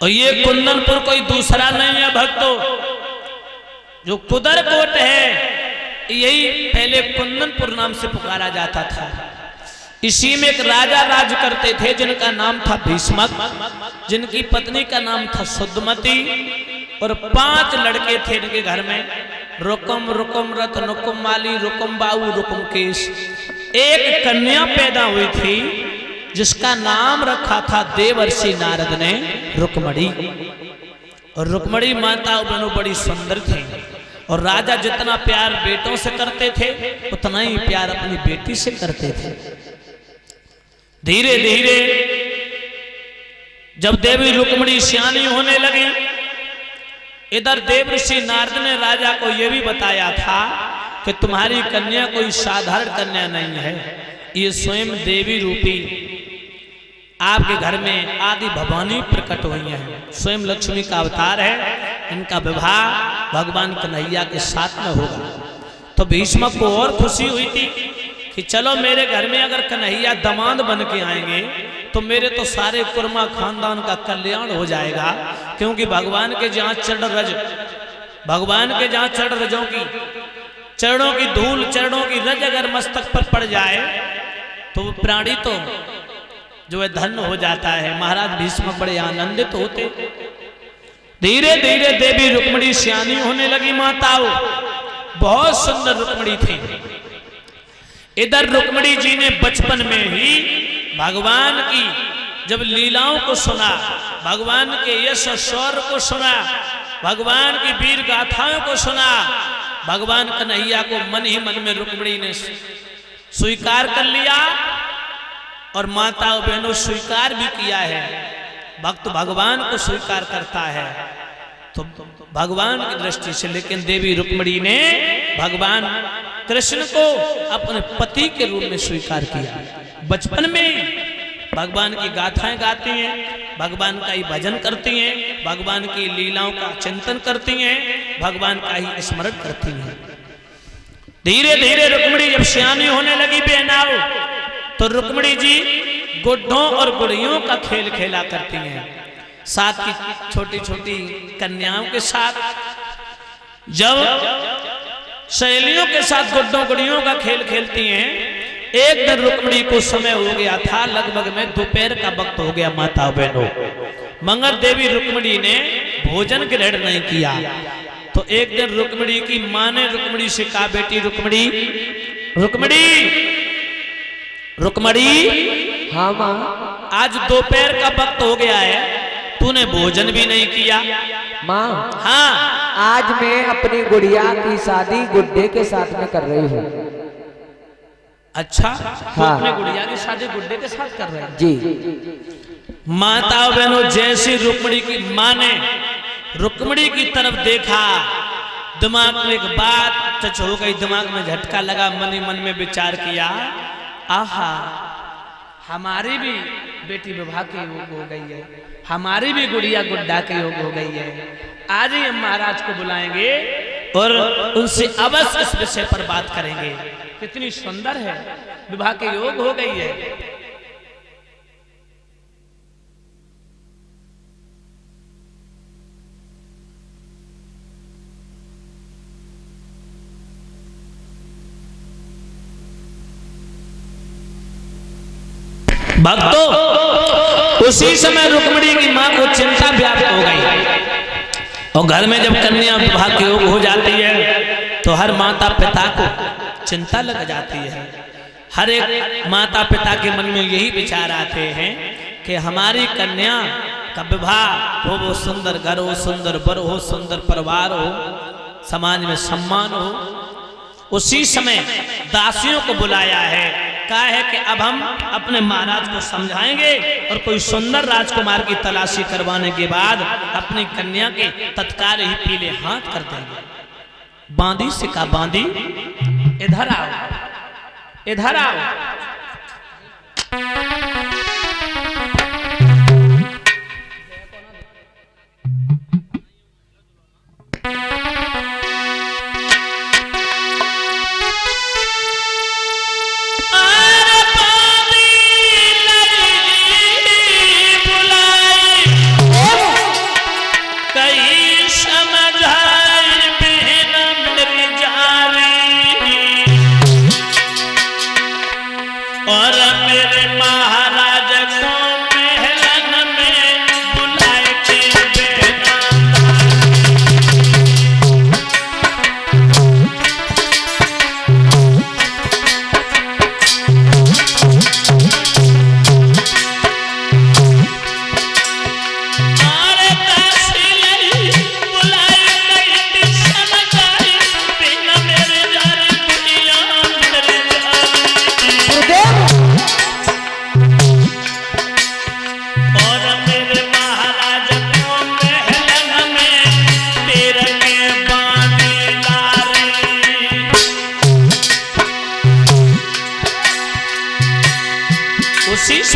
और ये कुंदनपुर कोई दूसरा नहीं है भक्तों, जो कुदरकोट है यही पहले कुंदनपुर नाम से पुकारा जाता था। इसी में एक राजा राज करते थे जिनका नाम था भीष्मक, जिनकी पत्नी का नाम था सुद्धमती, और 5 लड़के थे इनके घर में, रुकुम, रुकुम रथ, रुकुम माली, रुकुम बाऊ, रुकुम केश। एक कन्या पैदा हुई थी जिसका नाम रखा था देवर्षि नारद ने रुक्मणी। और रुक्मणी माता बहनों बड़ी सुंदर थी, और राजा जितना प्यार बेटों से करते थे उतना ही प्यार अपनी बेटी से करते थे। धीरे धीरे जब देवी रुक्मणी सियानी होने लगी, इधर देवर्षि नारद ने राजा को यह भी बताया था कि तुम्हारी कन्या कोई साधारण कन्या नहीं है, ये स्वयं देवी रूपी आपके घर में आदि भवानी प्रकट हुई हैं, स्वयं लक्ष्मी का अवतार है। इनका विवाह भगवान कन्हैया के साथ में होगा। तो भीष्मक को और खुशी हुई थी कि चलो मेरे घर में अगर कन्हैया दामाद बन के आएंगे तो मेरे तो सारे कुर्मा खानदान का कल्याण हो जाएगा, क्योंकि भगवान के जहाँ चढ़ रजों की चरणों की धूल, चरणों की रज अगर मस्तक पर पड़ जाए तो वो प्राणी तो जो है धन्य हो जाता है। महाराज भीष्मक बड़े आनंदित होते। धीरे धीरे देवी रुक्मणी सियानी होने लगी। माताओं बहुत सुंदर रुक्मणी थी। इधर रुक्मणी जी ने बचपन में ही भगवान की जब लीलाओं को सुना, भगवान के यश और शौर्य को सुना, भगवान की वीर गाथाओं को सुना, भगवान कन्हैया को मन ही मन में रुक्मणी ने स्वीकार कर लिया। और माताओं बहनों स्वीकार भी किया है। भक्त भगवान को स्वीकार करता है तो भगवान की दृष्टि से, लेकिन देवी रुक्मणी ने भगवान कृष्ण को अपने पति के रूप में स्वीकार किया। बचपन में भगवान की गाथाएं गाती हैं, भगवान का ही भजन करती हैं, भगवान की लीलाओं का चिंतन करती हैं, भगवान का ही स्मरण करती हैं। धीरे धीरे रुक्मणी जब सियानी होने लगी बहनाओं, तो रुक्मणी जी गुड्ढों और गुड़ियों का खेल खेला करती हैं, साथ की छोटी छोटी कन्याओं के साथ। जब सहेलियों के साथ गुड्ढों गुड़ियों का खेल खेलती हैं, एक दिन रुक्मणी को समय हो गया था, लगभग में दोपहर का वक्त हो गया माता बहनों, मगर देवी रुक्मणी ने भोजन ग्रहण नहीं किया। तो एक दिन रुक्मणी की मां ने रुक्मणी से कहा, बेटी रुक्मणी, रुक्मणी, रुक्मणी, हाँ माँ, आज दोपहर का वक्त हो गया है, तूने भोजन भी नहीं किया। माँ, हाँ, आज मैं अपनी गुड़िया की शादी गुड्डे के साथ में कर रही हूँ। अच्छा, तो हाँ। अपने गुड़िया की शादी गुड्डे के साथ कर रहे हैं? जी। माताओं बहनों, जैसी रुक्मणी की मां ने रुक्मणी की तरफ देखा, दिमाग में एक बात टच हो गई, दिमाग में झटका लगा, मन ही मन में विचार किया, आहा, हमारी भी बेटी विवाह के योग हो गई है, हमारी भी गुड़िया गुड्डा के योग हो गई है। आज ही हम महाराज को बुलाएंगे और उनसे अवश्य इस विषय पर बात करेंगे। कितनी सुंदर है, विवाह के योग हो गई है। भक्तों, उसी समय रुक्मणी की मां को चिंता व्याप्त हो गई। और घर में जब कन्या विवाह के योग हो जाती है तो हर माता पिता को चिंता लग जाती है। हर एक माता पिता के मन में यही विचार आते हैं कि हमारी कन्या का विवाह हो, वो सुंदर घर हो, सुंदर वर हो, सुंदर परिवार हो, समाज में सम्मान हो। उसी समय दासियों को बुलाया है, कहा है कि अब हम अपने महाराज को समझाएंगे और कोई सुंदर राजकुमार की तलाशी करवाने के बाद अपनी कन्या के तत्काल ही पीले हाथ कर देंगे। बांदी से कहा, बांदी इधर आओ, इधर आओ।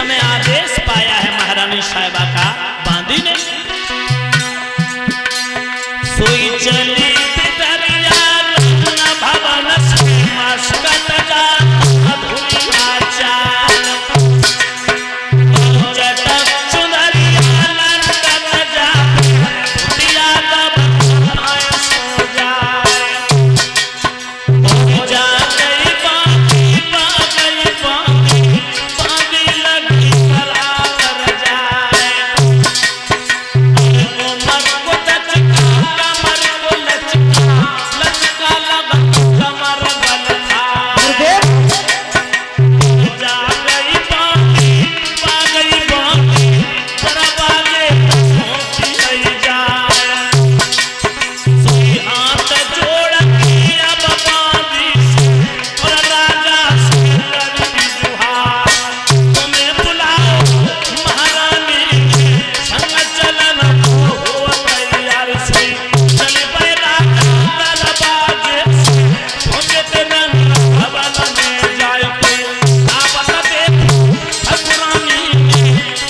समय आदेश पाया है महारानी साहिबा का बांदी ने। सोई चली पितरिया रत्न भवन से मस्कत जा अधूरा चाल। चटक चुनरिया लटक जा दिया तब आए सो जाए। जा गई बांदी बांदी लगी कला कर जाए। कमर को लचका लचका लगा कमर बल था। जा गई बांदी दरवाजे पहुंची गई जाए। सोई हाथ जोड़ के अब बांदी और राजा से करती जुहार। तुम्हें बुलाओ महारानी संग चलन हो तैयार से। चले पे राजा दरवाजे से पहुंचते रंग भवन में जाए पे। आपस देखो ठाकुरानी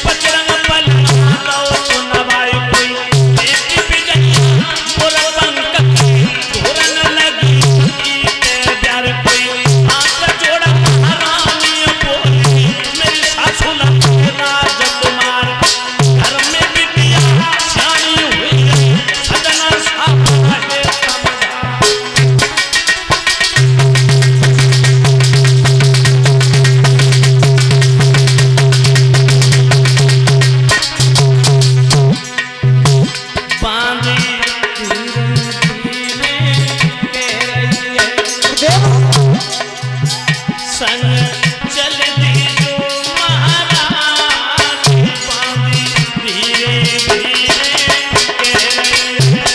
बजरंग बल लो तो नवाई कोई। देखी विजया मोर पंख घूरन लगी ईते प्यार कोई। हाथ जोड़ा महारानी बोली मेरी सासू लगे राजकुमार। घर में बिटिया सियानी हुई सजना साफ रहे समझा। बांदी धीरे धीरे कह रही है संग चल दी जो महारानी। बांदी धीरे धीरे कह रही है।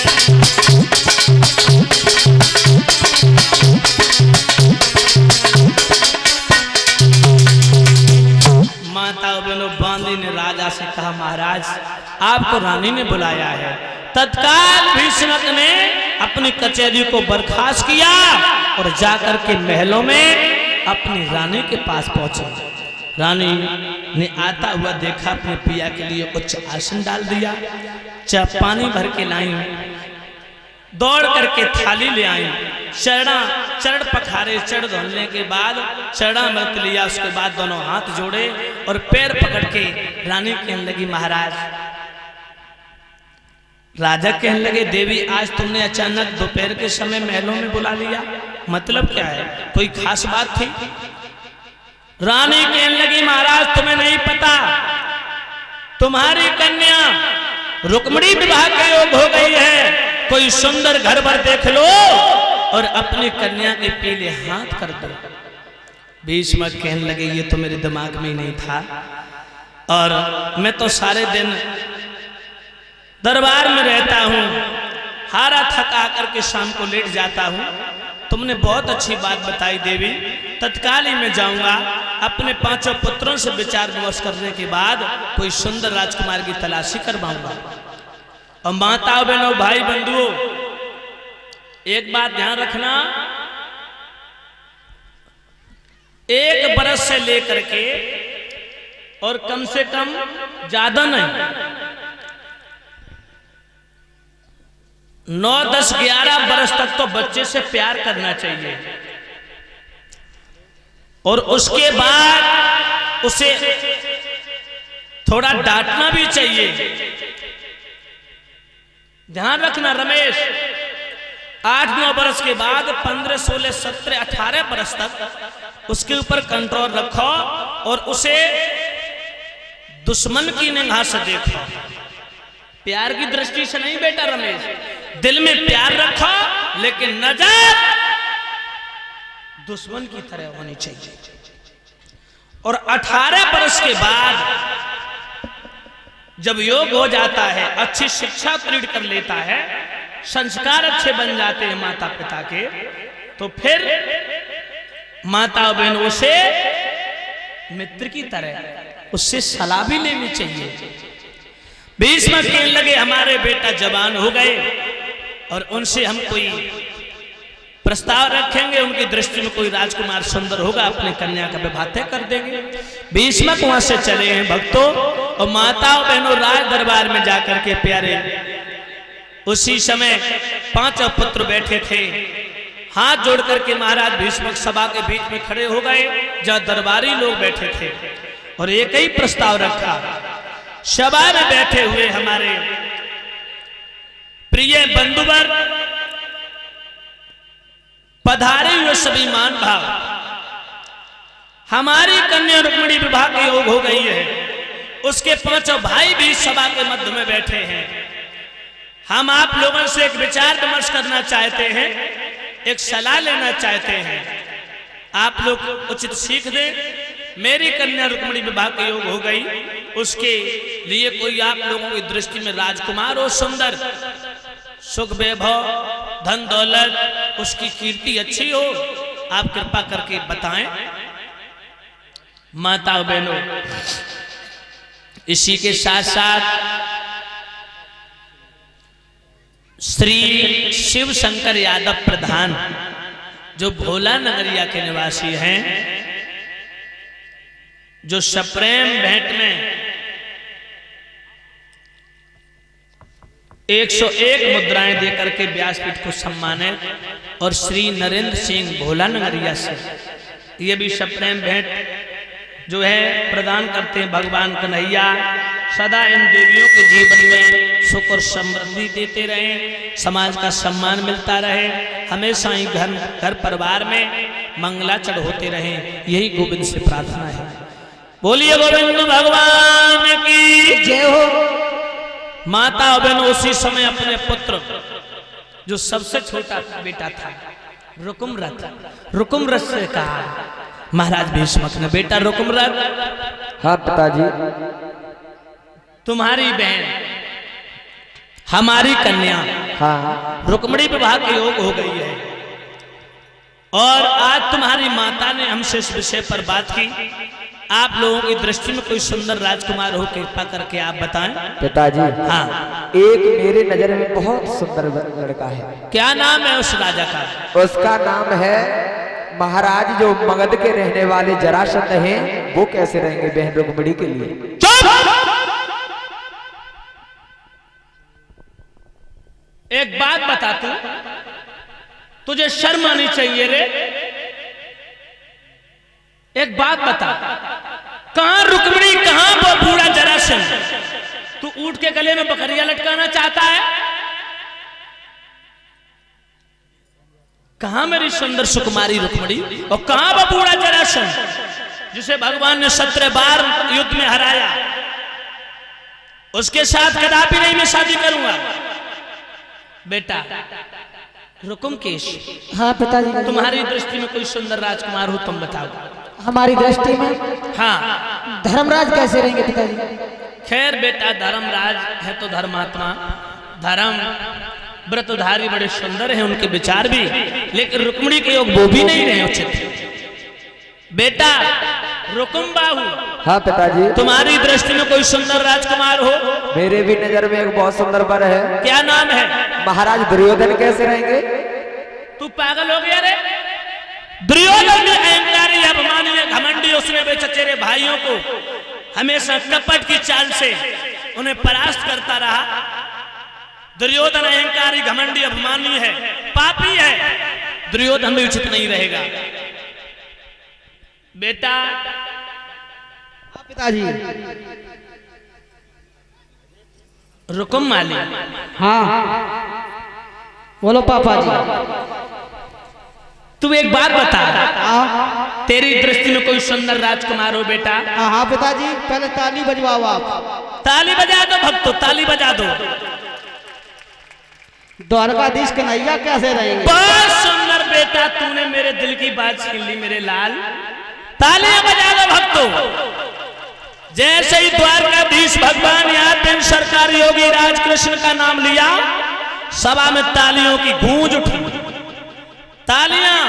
माता बहनों बांदी ने राजा से कहा महाराज आपको रानी ने बुलाया है। तत्काल भीष्मक ने अपनी कचहरी को बर्खास्त किया और जाकर के महलों में अपनी रानी के पास पहुंचे। रानी ने आता हुआ देखा, अपने पिया के लिए कुछ आसन डाल दिया, पानी भर के लाई, दौड़ करके थाली ले आई, चरण पखारे, चरण धोने के बाद चरणामृत लिया। उसके बाद दोनों हाथ जोड़े और पैर पकड़ के रानी कहने लगी महाराज। राजा कहने लगे देवी आज तुमने अचानक दोपहर के समय महलों में बुला लिया, मतलब क्या है, कोई खास बात थी? रानी कहने लगी महाराज तुम्हें नहीं पता, तुम्हारी कन्या रुक्मिणी विवाह का योग हो गई है। कोई सुंदर घर भर देख लो और अपनी कन्या के पीले हाथ कर दो। भीष्म कहने लगे ये तो मेरे दिमाग में ही नहीं था, और मैं तो सारे दिन दरबार में रहता हूँ, हारा थका करके शाम को लेट जाता हूँ। तुमने बहुत अच्छी बात बताई देवी, तत्काल ही मैं जाऊंगा, अपने 5 पुत्रों से विचार विमर्श करने के बाद कोई सुंदर राजकुमार की तलाशी करवाऊंगा। और माताओं बहनों भाई बंधुओं एक बात ध्यान रखना, 1 बरस से लेकर के और कम से कम ज्यादा नहीं 9, 10, 11 बरस तक तो बच्चे से प्यार करना चाहिए, और उसके बाद उसे थोड़ा डांटना भी चाहिए। ध्यान रखना रमेश, 8, 9 बरस के बाद 15, 16, 17, 18 बरस तक उसके ऊपर कंट्रोल रखो और उसे दुश्मन की निगाह से देखो, प्यार की दृष्टि से नहीं बेटा रमेश। दिल में प्यार रखो लेकिन नजर दुश्मन की तरह होनी चाहिए। और 18 बरस के बाद जब योग हो जाता है, अच्छी शिक्षा दृढ़ कर लेता है, संस्कार अच्छे बन जाते हैं माता पिता के, तो फिर माता बहनों से मित्र की तरह उससे सलाह भी लेनी चाहिए। भीष्म कहने लगे हमारे बेटा जवान हो गए और उनसे हम कोई प्रस्ताव रखेंगे, उनकी दृष्टि में कोई राजकुमार सुंदर होगा, अपने कन्या का विवाह तय कर देंगे। भीष्मक वहां से चले हैं भक्तों, और माताओं बहनों राज दरबार में जाकर के प्यारे, उसी समय 5 पुत्र बैठे थे। हाथ जोड़ करके महाराज भीष्मक सभा के बीच में खड़े हो गए, जहां दरबारी लोग बैठे थे, और एक ही प्रस्ताव रखा। सभा में बैठे हुए हमारे प्रिय बंधुवर, पधारे हुए सभी मान भाव, हमारी कन्या रुक्मिणी विवाह के योग हो गई है। उसके 5 भाई भी सभा के मध्य में बैठे हैं। हम आप लोगों से एक विचार विमर्श करना चाहते हैं, एक सलाह लेना चाहते हैं। आप लोग उचित सीख दें। मेरी कन्या रुक्मिणी विवाह के योग हो गई, उसके लिए कोई आप लोगों की दृष्टि में राजकुमार हो, सुंदर, सुख वैभव, धन दौलत, उसकी कीर्ति अच्छी हो, आप कृपा करके बताएं। माता बहनों, इसी के साथ साथ श्री शिव शंकर यादव प्रधान, जो भोला नगरिया के निवासी हैं, जो सप्रेम भेंट में 101 मुद्राएं देकर के व्यासपीठ को सम्मानित, और श्री नरेंद्र सिंह भोला नगरिया से ये भी सप्रेम भेंट जो है प्रदान करते हैं। भगवान कन्हैया सदा इन देवियों के जीवन में सुख और समृद्धि देते रहे, समाज का सम्मान मिलता रहे, हमेशा ही घर परिवार में मंगलाचरण होते रहे, यही गोविंद से प्रार्थना है। बोलिए गोविंद भगवान की जय हो। माता बहन उसी समय अपने पुत्र, जो सबसे छोटा बेटा था, रुकुमरथ से कहा, महाराज भीष्मक ने, बेटा रुकुमरथ, हाँ पिताजी, तुम्हारी बहन हमारी कन्या हाँ रुक्मिणी विवाह के योग हो गई है, और आज तुम्हारी माता ने हमसे इस विषय पर बात की। आप लोगों की दृष्टि में कोई सुंदर राजकुमार हो, कृपा करके आप बताएं। पिताजी हाँ, एक मेरे नजर में बहुत सुंदर लड़का है। क्या नाम है उस राजा का? उसका नाम है महाराज, जो मगध के रहने वाले जरासंध हैं, वो कैसे रहेंगे बहन रुक्मिणी के लिए? एक बात बता, तुझे शर्म आनी चाहिए रे। एक बात बता, कहां रुक्मिणी, कहां वो बूढ़ा जरासंध? तू ऊंट के गले में बकरिया लटकाना चाहता है? कहां मेरी सुंदर सुकुमारी रुक्मिणी, और कहां वो बूढ़ा जरासंध जिसे भगवान ने 17 बार युद्ध में हराया? उसके साथ कदापि नहीं मैं शादी करूंगा। बेटा रुकुमकेश, हाँ पिताजी, तुम्हारी दृष्टि में कोई सुंदर राजकुमार हो, तुम बताओ। हमारी दृष्टि में हाँ, धर्मराज कैसे रहेंगे पिताजी? खैर बेटा, धर्मराज है तो धर्मात्मा, धर्म व्रतधारी बड़े सुंदर हैं, उनके विचार भी, लेकिन रुक्मिणी के योग वो भी नहीं रहे उचित। बेटा रुकुम बाहु, हाँ पिताजी, तुम्हारी दृष्टि में कोई सुंदर राजकुमार हो? मेरे भी नजर में एक बहुत सुंदर वर है। क्या नाम है? महाराज दुर्योधन कैसे रहेंगे? तू पागल हो गया रे? दुर्योधन अहंकारी, अभिमानी, घमंडी, उसने वे चचेरे भाइयों को हमेशा कपट की चाल से उन्हें परास्त करता रहा। दुर्योधन अहंकारी, घमंडी, अभिमानी है, पापी है, दुर्योधन भी उचित नहीं रहेगा। बेटा पिताजी, रुकुम माली, हाँ बोलो पापा जी। तू एक बात बता, तेरी दृष्टि में कोई सुंदर राजकुमार हो बेटा? हाँ पिताजी, पहले ताली बजवाओ आप। ताली बजा दो भक्तों, ताली बजा दो। द्वारकाधीश कन्हैया कैसे रहेंगे? बहुत सुंदर बेटा, तूने मेरे दिल की बात छीन ली मेरे लाल। तालियां बजा दो भक्तों। जैसे ही द्वारकाधीश भगवान याद दिन सरकार योगी राजकृष्ण का नाम लिया, सभा में तालियों की गूंज उठी, तालियां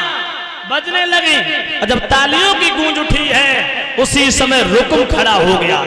बजने लगी, और जब तालियों की गूंज उठी है, उसी समय रुकुम खड़ा हो गया।